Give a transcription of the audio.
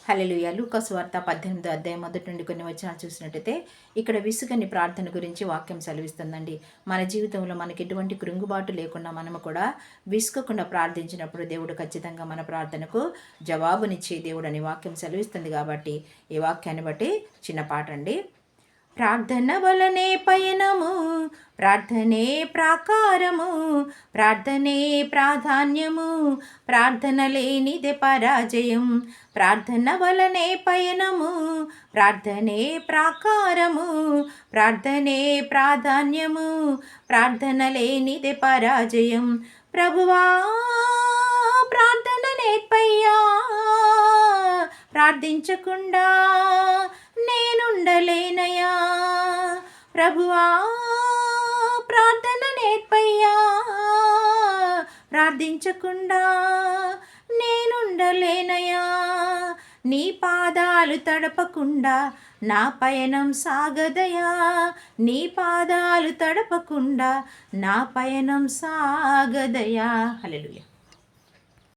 హల్లెలూయా. లూకా సువార్త 18వ అధ్యాయం మొదటి నుండి కొన్ని వచనాలు చూసినట్టయితే ఇక్కడ విసుగని ప్రార్థన గురించి వాక్యం సెలవిస్తుందండి. మన జీవితంలో మనకి ఎటువంటి కృంగుబాటు లేకుండా మనము కూడా విసుగకుండా ప్రార్థించినప్పుడు దేవుడు ఖచ్చితంగా మన ప్రార్థనకు జవాబునిచ్చే దేవుడు అని వాక్యం సెలవిస్తుంది. కాబట్టి ఈ వాక్యాన్ని బట్టి చిన్న పాట అండి. ప్రార్థన వలనే పయనము, ప్రార్థనే ప్రాకారము, ప్రార్థనే ప్రాధాన్యము, ప్రార్థన లేనిదే పరాజయం. ప్రార్థన వలనే పయనము, ప్రార్థనే ప్రాకారము, ప్రార్థనే ప్రాధాన్యము, ప్రార్థన లేనిదే పరాజయం. ప్రభువా ప్రార్థన నేర్పయ్యా, ప్రార్థించకుండా నేనుండలేనయా. ప్రభువా ప్రార్థన నేర్పయ్యా, ప్రార్థించకుండా నేనుండలేనయా. నీ పాదాలు తడపకుండా నా పయనం సాగదయా. నీ పాదాలు తడపకుండా నా పయనం సాగదయా. హల్లెలూయా.